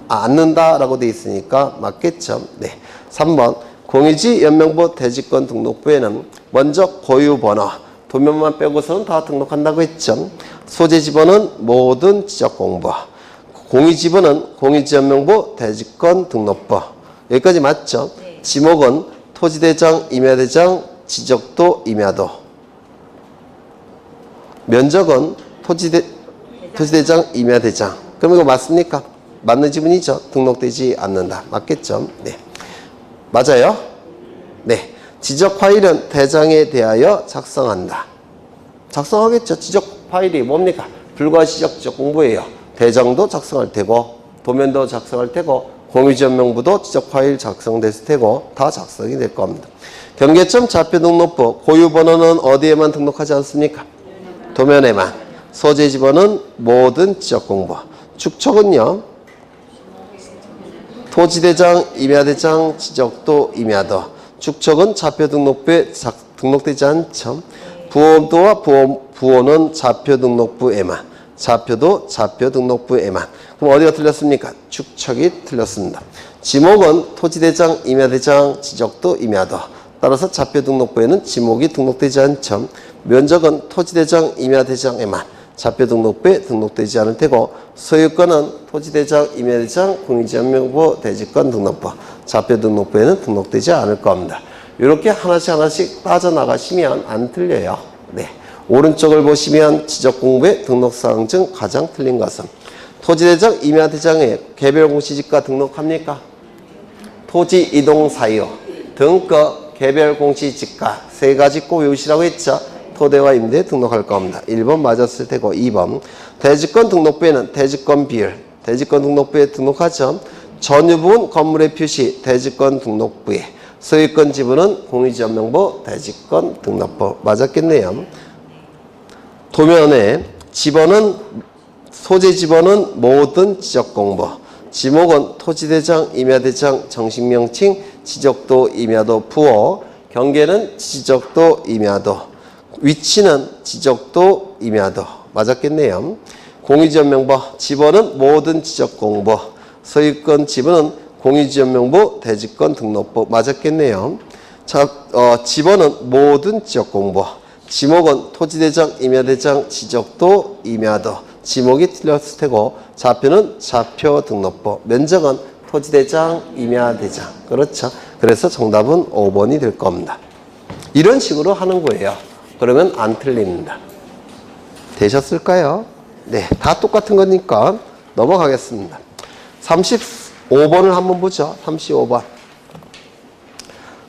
않는다라고 돼 있으니까 맞겠죠? 네. 3번 공유지, 연명부, 대지권 등록부에는 먼저 고유번호 도면만 빼고서는 다 등록한다고 했죠. 소재 지번은 모든 지적공부. 공유 지번은 공유지 연명부, 대지권 등록부. 여기까지 맞죠? 네. 지목은 토지대장, 임야대장, 지적도, 임야도. 면적은 토지대장, 임야대장. 그럼 이거 맞습니까? 맞는 지분이죠. 등록되지 않는다. 맞겠죠? 네. 맞아요? 네. 지적 파일은 대장에 대하여 작성한다. 작성하겠죠. 지적 파일이 뭡니까? 불가지적 공부예요. 대장도 작성할 테고 도면도 작성할 테고 공유지역명부도 지적 파일 작성됐을 테고 다 작성이 될 겁니다. 경계점 좌표 등록부 고유번호는 어디에만 등록하지 않습니까? 도면에만. 소재 지번은 모든 지적 공부. 축척은요? 토지대장, 임야대장, 지적도, 임야도. 축척은 좌표 등록부에 등록되지 않죠. 부호도와 부호는 좌표 등록부에만. 좌표도 좌표 등록부에만. 그럼 어디가 틀렸습니까? 축척이 틀렸습니다. 지목은 토지대장, 임야대장, 지적도, 임야도. 따라서 좌표 등록부에는 지목이 등록되지 않죠. 면적은 토지대장, 임야대장에만. 좌표 등록부에 등록되지 않을 테고 소유권은 토지대장, 임야대장, 공유지역명부, 대지권 등록부. 좌표 등록부에는 등록되지 않을 겁니다. 이렇게 하나씩 빠져나가시면 안 틀려요. 네. 오른쪽을 보시면 지적공부의 등록사항 중 가장 틀린 것은 토지대장, 임야대장에 개별 공시지가 등록합니까? 토지 이동 사유, 등급, 개별 공시지가 3가지 꼭 외우시라고 했죠. 토대와 임대에 등록할 겁니다. 1번 맞았을 테고 2번 대지권 등록부에는 대지권 비율, 대지권 등록부에 등록하죠. 전유부분 건물의 표시 대지권 등록부에 소유권 지분은 공유지역명부 대지권 등록부. 맞았겠네요. 도면에 지번은 소재 지번은 모든 지적공부. 지목은 토지대장, 임야대장, 정식명칭, 지적도, 임야도, 부호. 경계는 지적도, 임야도. 위치는 지적도 임야도. 맞았겠네요. 공유지역명부 지번은 모든 지적공부. 소유권 지번은 공유지역명부 대지권 등록부. 맞았겠네요. 자, 지번은 모든 지역공부. 지목은 토지대장, 임야대장, 지적도, 임야도. 지목이 틀렸을 테고 좌표는 좌표 등록부. 면적은 토지대장, 임야대장. 그렇죠. 그래서 정답은 5번이 될 겁니다. 이런 식으로 하는 거예요. 그러면 안 틀립니다. 되셨을까요? 네, 다 똑같은 거니까 넘어가겠습니다. 35번을 한번 보죠. 35번.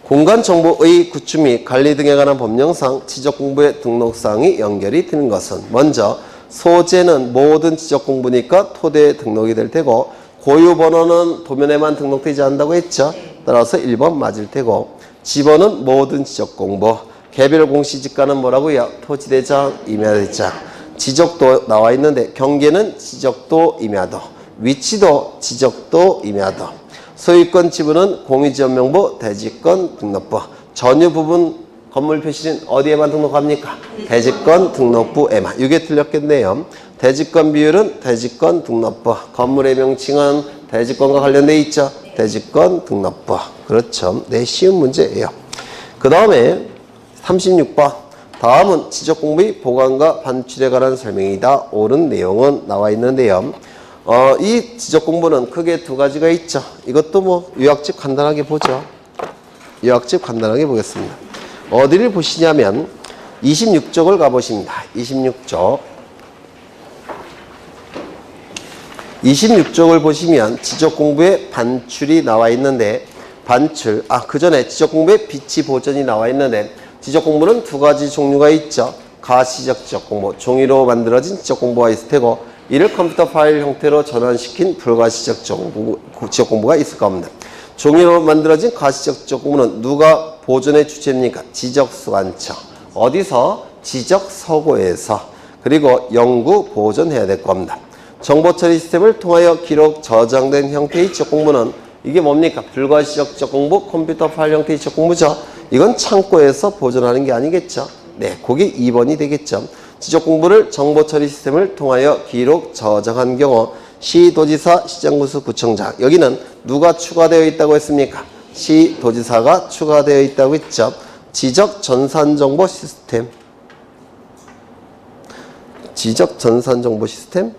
공간정보의 구축 및 관리 등에 관한 법령상 지적공부의 등록사항이 연결이 되는 것은 먼저 소재는 모든 지적공부니까 토대에 등록이 될 테고 고유번호는 도면에만 등록되지 않는다고 했죠. 따라서 1번 맞을 테고 지번은 모든 지적공부. 개별 공시지가는 뭐라고요? 토지대장, 임야대장. 지적도 나와 있는데 경계는 지적도, 임야도. 위치도 지적도, 임야도. 소유권 지분은 공유지역명부, 대지권 등록부. 전유 부분 건물 표시는 어디에만 등록합니까? 대지권 등록부에만. 이게 틀렸겠네요. 대지권 비율은 대지권 등록부. 건물의 명칭은 대지권과 관련돼 있죠. 대지권 등록부. 그렇죠. 네, 쉬운 문제예요. 그 다음에 36번. 다음은 지적공부의 보관과 반출에 관한 설명이다. 옳은 내용은 나와 있는데요. 이 지적공부는 크게 두 가지가 있죠. 이것도 뭐 요약집 간단하게 보죠. 요약집 간단하게 보겠습니다. 어디를 보시냐면 26쪽을 가보십니다. 26쪽. 26쪽을 보시면 지적공부의 반출이 나와 있는데 반출, 그 전에 지적공부의 비치 보전이 나와 있는데 지적공부는 두 가지 종류가 있죠. 가시적 지적공부, 종이로 만들어진 지적공부가 있을 테고 이를 컴퓨터 파일 형태로 전환시킨 불가시적 지적공부가 있을 겁니다. 종이로 만들어진 가시적 지적공부는 누가 보존의 주체입니까? 지적수관청. 어디서? 지적서고에서. 그리고 영구 보존해야 될 겁니다. 정보처리 시스템을 통하여 기록 저장된 형태의 지적공부는 이게 뭡니까? 불가시적 지적공부, 컴퓨터 파일 형태의 지적공부죠. 이건 창고에서 보존하는 게 아니겠죠. 네, 그게 2번이 되겠죠. 지적공부를 정보처리 시스템을 통하여 기록 저장한 경우 시도지사, 시장군수, 구청장. 여기는 누가 추가되어 있다고 했습니까? 시도지사가 추가되어 있다고 했죠. 지적전산정보 시스템. 지적전산정보 시스템?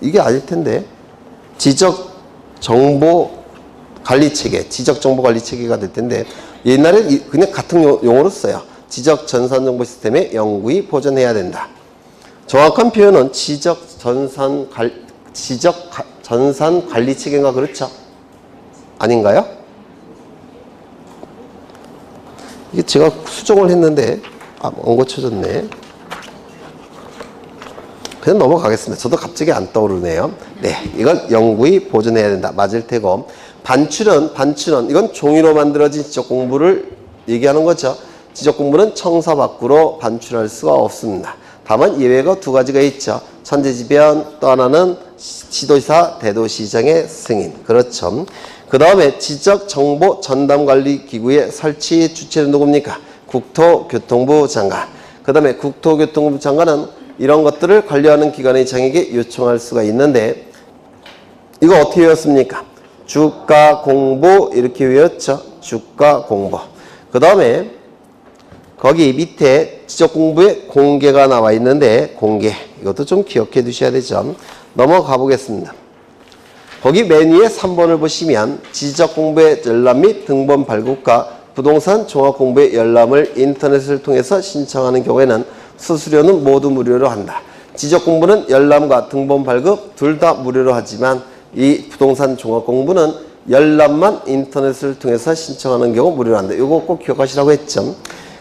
이게 아닐 텐데. 지적정보관리체계, 지적정보관리체계가 될 텐데 옛날에 그냥 같은 용어로 써요. 지적전산정보 시스템에 영구히 보존해야 된다. 정확한 표현은 지적전산관리체계인가 그렇죠? 아닌가요? 이게 제가 수정을 했는데 안 고쳐졌네. 그냥 넘어가겠습니다. 저도 갑자기 안 떠오르네요. 네, 이건 영구히 보존해야 된다. 맞을 테고 반출은 이건 종이로 만들어진 지적공부를 얘기하는 거죠. 지적공부는 청사 밖으로 반출할 수가 없습니다. 다만 예외가 두 가지가 있죠. 천재지변, 또 하나는 시도지사, 대도시장의 승인. 그렇죠. 그 다음에 지적정보전담관리기구의 설치 주체는 누굽니까? 국토교통부 장관. 그 다음에 국토교통부 장관은 이런 것들을 관리하는 기관의 장에게 요청할 수가 있는데 이거 어떻게 외웠습니까? 주가공부 이렇게 외웠죠. 주가공부. 그 다음에 거기 밑에 지적공부에 공개가 나와 있는데 공개. 이것도 좀 기억해 두셔야 되죠. 넘어가 보겠습니다. 거기 맨 위에 3번을 보시면 지적공부의 열람 및 등본 발급과 부동산 종합공부의 열람을 인터넷을 통해서 신청하는 경우에는 수수료는 모두 무료로 한다. 지적공부는 열람과 등본 발급 둘 다 무료로 하지만 이 부동산 종합공부는 열람만 인터넷을 통해서 신청하는 경우 무료로 한다. 이거 꼭 기억하시라고 했죠.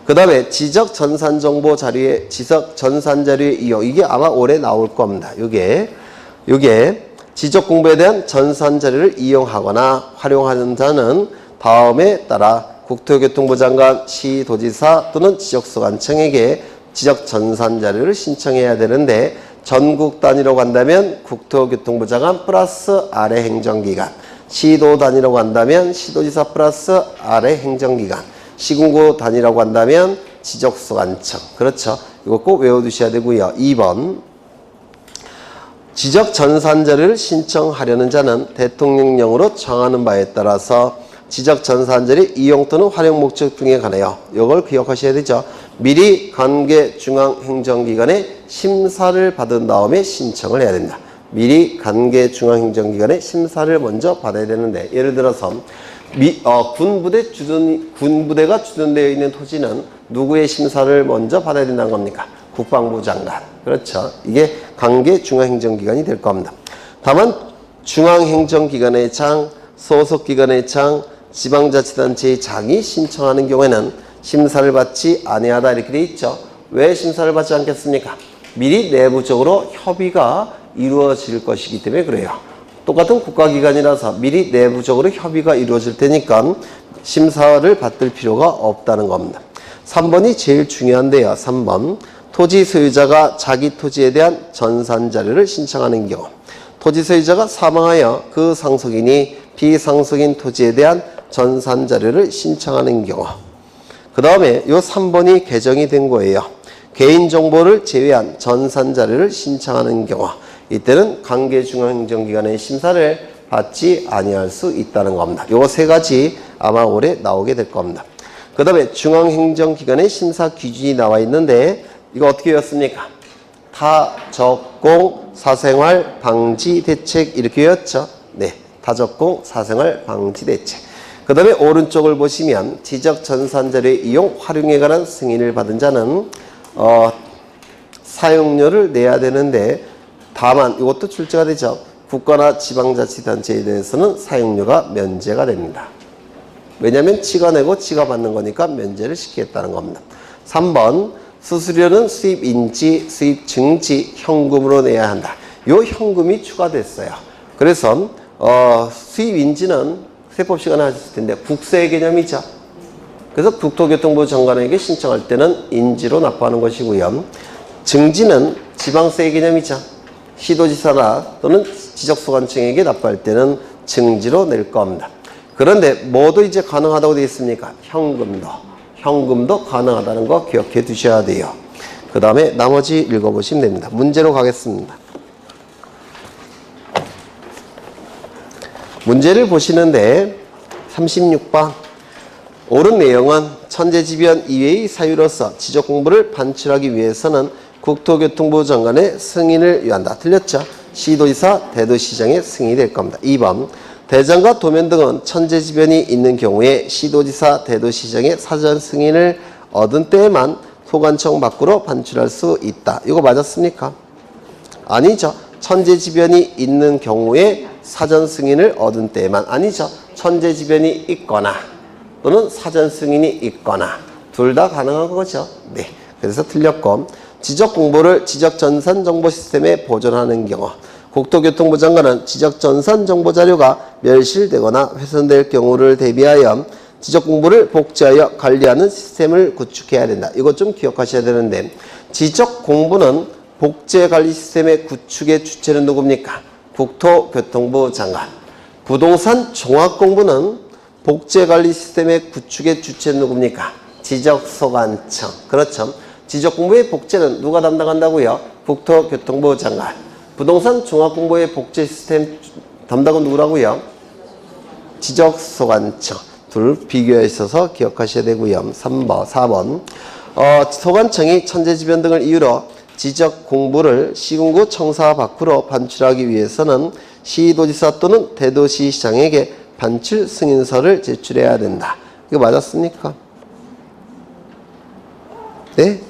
그 다음에 지적전산정보 자료의 지적전산자료의 이용. 이게 아마 올해 나올 겁니다. 요게 지적공부에 대한 전산자료를 이용하거나 활용하는 자는 다음에 따라 국토교통부 장관, 시도지사 또는 지적소관청에게 지적전산자료를 신청해야 되는데 전국 단위로 간다면 국토교통부 장관 플러스 아래 행정기관, 시도 단위로 간다면 시도지사 플러스 아래 행정기관, 시군구 단위라고 한다면 지적소관청. 그렇죠. 이거 꼭 외워두셔야 되고요. 2번. 지적 전산 자료를 신청하려는 자는 대통령령으로 정하는 바에 따라서 지적 전산 자료의 이용 또는 활용 목적 등에 관하여 이걸 기억하셔야 되죠. 미리 관계 중앙행정기관에 심사를 받은 다음에 신청을 해야 된다. 미리 관계 중앙행정기관에 심사를 먼저 받아야 되는데, 예를 들어서 군부대가 주둔되어 있는 토지는 누구의 심사를 먼저 받아야 된다는 겁니까? 국방부 장관. 그렇죠. 이게 관계 중앙행정기관이 될 겁니다. 다만 중앙행정기관의 장, 소속기관의 장, 지방자치단체의 장이 신청하는 경우에는 심사를 받지 아니하다 이렇게 돼 있죠. 왜 심사를 받지 않겠습니까? 미리 내부적으로 협의가 이루어질 것이기 때문에 그래요. 똑같은 국가기관이라서 미리 내부적으로 협의가 이루어질 테니까 심사를 받을 필요가 없다는 겁니다. 3번이 제일 중요한데요. 3번. 토지 소유자가 자기 토지에 대한 전산 자료를 신청하는 경우, 토지 소유자가 사망하여 그 상속인이 비상속인 토지에 대한 전산 자료를 신청하는 경우, 그 다음에 요 3번이 개정이 된 거예요. 개인정보를 제외한 전산 자료를 신청하는 경우, 이때는 관계중앙행정기관의 심사를 받지 아니할 수 있다는 겁니다. 요 세 가지 아마 올해 나오게 될 겁니다. 그 다음에 중앙행정기관의 심사 기준이 나와 있는데, 이거 어떻게 외웠습니까? 타적공 사생활 방지 대책 이렇게 외웠죠? 네. 타적공 사생활 방지 대책. 그 다음에 오른쪽을 보시면 지적 전산 자료의 이용 활용에 관한 승인을 받은 자는 사용료를 내야 되는데, 다만 이것도 출제가 되죠. 국가나 지방자치단체에 대해서는 사용료가 면제가 됩니다. 왜냐하면 지가 내고 지가 받는 거니까 면제를 시키겠다는 겁니다. 3번. 수수료는 수입인지 수입증지 현금으로 내야 한다. 요 현금이 추가됐어요. 그래서 수입인지는 세법 시간에 하셨을 텐데 국세의 개념이죠. 그래서 국토교통부 장관에게 신청할 때는 인지로 납부하는 것이고요. 증지는 지방세의 개념이죠. 시도지사나 또는 지적소관청에게 납부할 때는 증지로 낼 겁니다. 그런데 뭐도 이제 가능하다고 되어 있습니까? 현금도 가능하다는 거 기억해 두셔야 돼요. 그 다음에 나머지 읽어보시면 됩니다. 문제로 가겠습니다. 문제를 보시는데 36번. 옳은 내용은 천재지변 이외의 사유로서 지적공부를 반출하기 위해서는 국토교통부 장관의 승인을 요한다. 틀렸죠? 시도지사, 대도시장의 승인이 될 겁니다. 2번. 대장과 도면 등은 천재지변이 있는 경우에 시도지사, 대도시장의 사전 승인을 얻은 때에만 소관청 밖으로 반출할 수 있다. 이거 맞았습니까? 아니죠. 천재지변이 있는 경우에 사전 승인을 얻은 때에만. 아니죠. 천재지변이 있거나 또는 사전 승인이 있거나 둘 다 가능한 거죠. 네. 그래서 틀렸고, 지적공보를 지적전산 정보시스템에 보존하는 경우, 국토교통부 장관은 지적전산 정보자료가 멸실되거나 훼손될 경우를 대비하여 지적공부를 복제하여 관리하는 시스템을 구축해야 된다. 이것 좀 기억하셔야 되는데, 지적공부는 복제관리 시스템의 구축의 주체는 누굽니까? 국토교통부 장관. 부동산 종합공부는 복제관리 시스템의 구축의 주체는 누굽니까? 지적소관청. 그렇죠. 지적공부의 복제는 누가 담당한다고요? 국토교통부 장관. 부동산 종합공부의 복제 시스템 담당은 누구라고요? 지적소관청. 둘 비교해 있어서 기억하셔야 되고요. 3번, 4번. 소관청이 천재지변 등을 이유로 지적공부를 시군구 청사 밖으로 반출하기 위해서는 시도지사 또는 대도시시장에게 반출 승인서를 제출해야 된다. 이거 맞았습니까? 네?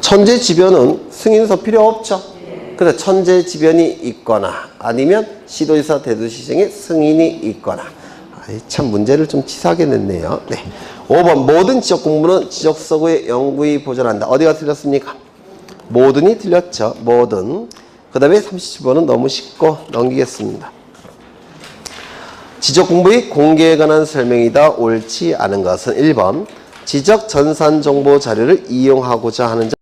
천재지변은 승인서 필요 없죠. 그래서 천재지변이 있거나 아니면 시도지사 대도시장의 승인이 있거나. 참 문제를 좀 치사하게 냈네요. 네. 5번. 모든 지적공부는 지적서구의 영구히 보존한다. 어디가 틀렸습니까? 모든이 틀렸죠. 모든. 그 다음에 37번은 너무 쉽고 넘기겠습니다. 지적공부의 공개에 관한 설명이다. 옳지 않은 것은 1번. 지적 전산 정보 자료를 이용하고자 하는 자